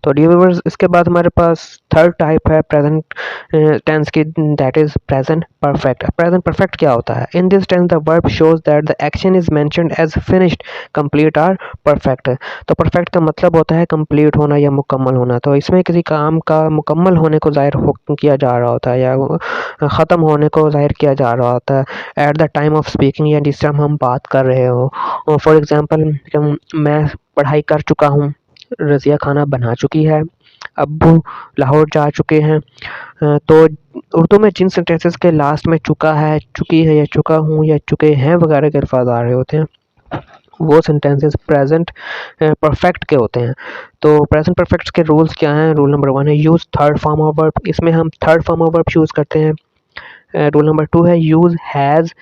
तो dear viewers, इसके बाद हमारे पास थर्ड टाइप है प्रेजेंट टेंस की, that is present perfect. Present perfect क्या होता है? In this tense the verb shows that the action is mentioned as finished, complete और परफेक्ट। तो परफेक्ट का मतलब होता है कंप्लीट होना या मुकम्मल होना। तो इसमें किसी काम का मुकम्मल होने को जाहिर किया जा रहा होता है या ख़त्म होने को जाहिर किया जा रहा होता है at the time of speaking, या जिस टाइम हम बात कर रहे हो। फॉर एग्जांपल, मैं पढ़ाई कर चुका हूँ, रज़िया खाना बना चुकी है, अब्बू लाहौर जा चुके हैं। तो उर्दू में जिन सेंटेंसेस के लास्ट में चुका है, चुकी है या चुका हूँ या चुके हैं वगैरह के अल्फाज आ रहे होते हैं, वो सेंटेंसेस प्रेजेंट परफेक्ट के होते हैं। तो प्रेजेंट परफेक्ट के रूल्स क्या हैं? रूल नंबर 1 है use third form of verb. इसमें हम third form of verb use करते हैं। रूल नंबर 2 है use has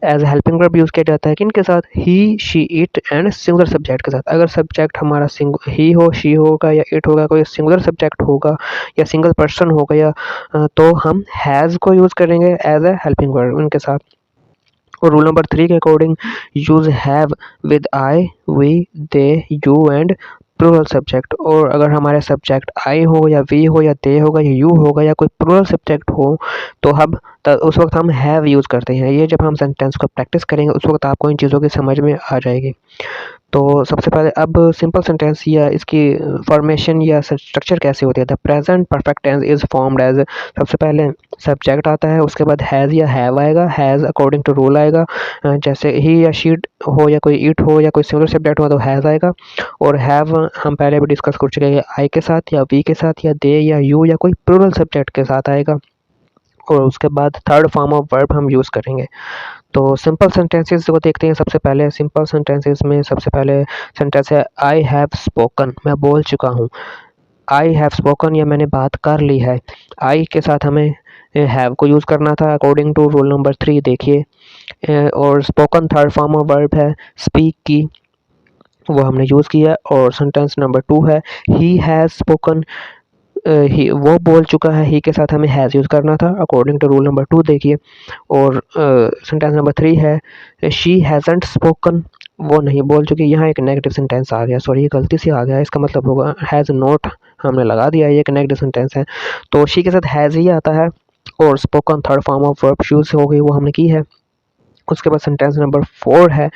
as helping verb use किया जाता है किनके साथ? He, she, it and singular subject के साथ। अगर सब्जेक्ट हमारा ही हो, शी होगा या इट होगा, कोई सिंगुलर सब्जेक्ट होगा या सिंगल पर्सन होगा या तो हम हैज़ को यूज़ करेंगे एज ए हेल्पिंग वर्ब उनके साथ। और रूल नंबर 3 के according use have with I, we, they, you and plural subject. और अगर हमारे सब्जेक्ट आई हो या वी हो या दे होगा या यू होगा या कोई प्लूरल सब्जेक्ट हो तो हम उस वक्त हम हैव यूज़ करते हैं। ये जब हम सेंटेंस को प्रैक्टिस करेंगे उस वक्त आपको इन चीज़ों की समझ में आ जाएगी। तो सबसे पहले अब सिंपल सेंटेंस या इसकी फॉर्मेशन या स्ट्रक्चर कैसे होती है? The present perfect tense is formed as, सबसे पहले सब्जेक्ट आता है, उसके बाद हैज़ या हैव आएगा, हैज़ अकॉर्डिंग टू रूल आएगा। जैसे ही या शी हो या कोई इट हो या कोई सिंगुलर सब्जेक्ट हो तो हैज़ आएगा। और हैव हम पहले भी डिस्कस कर चुके हैं, आई के साथ या वी के साथ या दे या यू या कोई प्लूरल सब्जेक्ट के साथ आएगा। और उसके बाद थर्ड फॉर्म ऑफ वर्ब हम यूज़ करेंगे। तो सिंपल सेंटेंसेस को देखते हैं। सबसे पहले सिंपल सेंटेंसेस में सबसे पहले सेंटेंस है आई हैव स्पोकन, मैं बोल चुका हूँ। आई हैव स्पोकन या मैंने बात कर ली है। आई के साथ हमें हैव को यूज़ करना था अकॉर्डिंग टू रूल नंबर 3 देखिए। और spoken third form of verb है स्पीक की, वो हमने यूज़ किया। और सेंटेंस नंबर 2 है ही हैज़ स्पोकन, ही वो बोल चुका है, ही के साथ हमें हैज़ यूज़ करना था अकॉर्डिंग टू रूल नंबर 2 देखिए। और सेंटेंस नंबर 3 है शी हैज़न्ट स्पोकन, वो नहीं बोल चुकी। यहाँ एक नेगेटिव सेंटेंस आ गया, सॉरी ये गलती से आ गया, इसका मतलब होगा हैज़ नॉट, हमने लगा दिया, ये एक नेगेटिव सेंटेंस है। तो शी के साथ हैज़ ही आता है। और spoken third form of verb use हो गई, वो हमने की है। उसके बाद सेंटेंस नंबर 4 है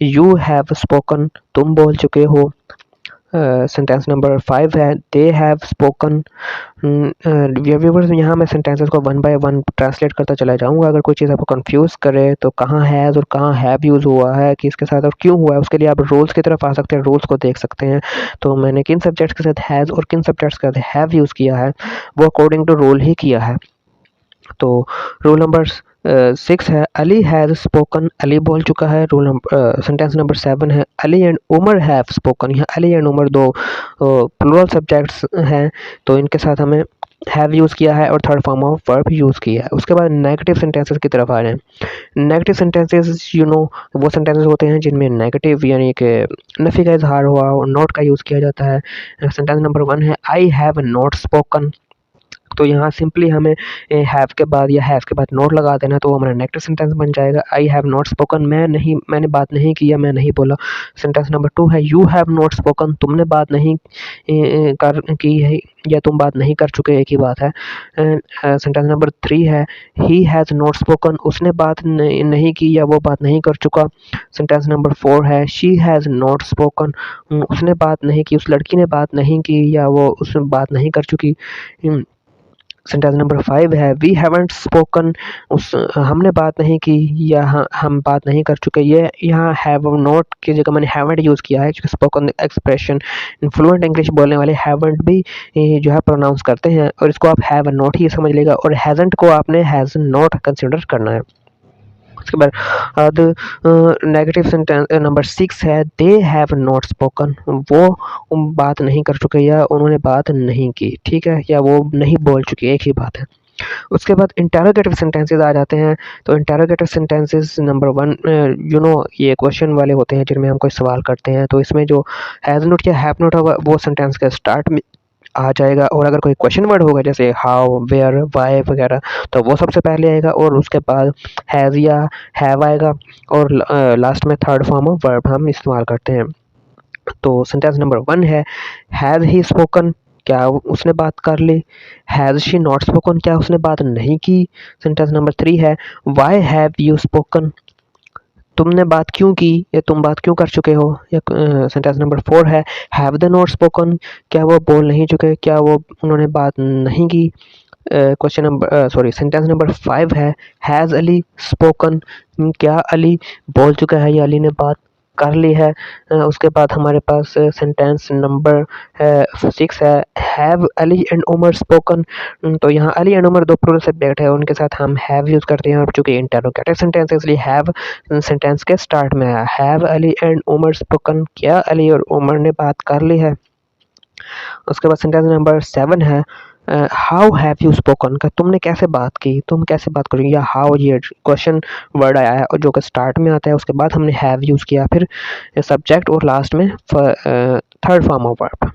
यू हैव स्पोकन, तुम बोल चुके हो। सेंटेंस नंबर 5 है दे हैव स्पोकन। व्यूअर्स, यहाँ मैं सेंटेंसेस को वन बाय वन ट्रांसलेट करता चला जाऊँगा। अगर कोई चीज़ आपको कंफ्यूज करे तो कहाँ हैज़ और कहाँ हैव यूज़ हुआ है, किसके साथ और क्यों हुआ है, उसके लिए आप रूल्स की तरफ आ सकते हैं, रूल्स को देख सकते हैं। तो मैंने किन सब्जेक्ट्स के साथ हैज़ और किन सब्जेक्ट्स के साथ हैव यूज़ किया है वो अकॉर्डिंग टू रूल ही किया है। तो रूल नंबर 6 है अली हैज़ स्पोकन, अली बोल चुका है। रूल नंबर सेंटेंस नंबर 7 है Ali and Umar have spoken. यहाँ अली एंड उमर दो प्लूरल सब्जेक्ट्स हैं तो इनके साथ हमें हैव यूज़ किया है और third form of verb use किया है। उसके बाद नेगेटिव सेंटेंसेस की तरफ आ जाएं। नेगेटिव सेंटेंसेस वो सेंटेंसेस होते हैं जिनमें नेगेटिव यानी कि नफ़ी का इजहार हुआ और नॉट का यूज़ किया जाता है। सेंटेंस नंबर 1 है आई हैव नॉट स्पोकन। तो यहाँ सिंपली हमें हैव के बाद या हैज़ के बाद नॉट लगा देना तो वो हमारा नेगेटिव सेंटेंस बन जाएगा। आई हैव नॉट स्पोकन, मैंने बात नहीं की या मैं नहीं बोला। सेंटेंस नंबर 2 है यू हैव नॉट स्पोकन, तुमने बात नहीं कर की है या तुम बात नहीं कर चुके, एक ही बात है। सेंटेंस नंबर 3 है ही हैज़ नॉट स्पोकन, उसने बात नहीं की या वो बात नहीं कर चुका। सेंटेंस नंबर 4 है शी हैज़ नॉट स्पोकन, उसने बात नहीं की, उस लड़की ने बात नहीं की या वो उसने बात नहीं कर चुकी। सेंटेंस नंबर 5 है वी हैवंट स्पोकन, उस हमने बात नहीं की या हम बात नहीं कर चुके। ये यहाँ हैव नॉट की जगह मैंने हैवंट यूज़ किया है क्योंकि स्पोकन एक्सप्रेशन फ्लुएंट इंग्लिश बोलने वाले हैवंट भी जो है प्रोनाउंस करते हैं और इसको आप हैव नॉट ही समझ लेगा और हैजंट को आपने हैज़ नॉट कंसिडर करना है। उसके बाद नेगेटिव सेंटेंस नंबर 6 है दे हैव नॉट स्पोकन, वो बात नहीं कर चुके या उन्होंने बात नहीं की, ठीक है, या वो नहीं बोल चुके, एक ही बात है। उसके बाद इंटरोगेटिव सेंटेंसेस आ जाते हैं। तो इंटरोगेटिव सेंटेंसेस नंबर 1 ये क्वेश्चन वाले होते हैं जिनमें हम कोई सवाल करते हैं तो इसमें जो हैज़ नॉट या हैव नॉट होगा वो सेंटेंस के स्टार्ट में आ जाएगा और अगर कोई क्वेश्चन वर्ड होगा जैसे हाउ, वेयर, वाई वगैरह तो वो सबसे पहले आएगा और उसके बाद हैज़ या हैव आएगा और लास्ट में थर्ड फॉर्म ऑफ वर्ब हम इस्तेमाल करते हैं। तो सेंटेंस नंबर 1 है हैज़ ही स्पोकन, क्या उसने बात कर ली? हैज़ शी नॉट स्पोकन, क्या उसने बात नहीं की? सेंटेंस नंबर 3 है व्हाई हैव यू स्पोकन, तुमने बात क्यों की या तुम बात क्यों कर चुके हो? या सेंटेंस नंबर 4 है हैव दे नॉट स्पोकन, क्या वो बोल नहीं चुके, क्या वो उन्होंने बात नहीं की? Question number sorry sentence number 5 है हैज़ अली स्पोकन, क्या अली बोल चुका है या अली ने बात कर ली है? उसके बाद हमारे पास सेंटेंस नंबर 6 है have Ali and Umar spoken, तो यहाँ अली एंड उमर दो प्लूरल सब्जेक्ट है, उनके साथ हम हैव यूज़ करते हैं और चूंकि इंटरोगेटिव सेंटेंस है इसलिए हैव सेंटेंस के स्टार्ट में आया। Have Ali and Umar spoken, क्या अली और उमर ने बात कर ली है? उसके बाद सेंटेंस नंबर 7 है हाउ हैव यू स्पोकन, का तुमने कैसे बात की, तुम कैसे बात करोगे? या हाउ ये क्वेश्चन वर्ड आया है और जो कि स्टार्ट में आता है, उसके बाद हमने हैव यूज़ किया, फिर सब्जेक्ट और लास्ट में थर्ड फॉर्म ऑफ वर्ब।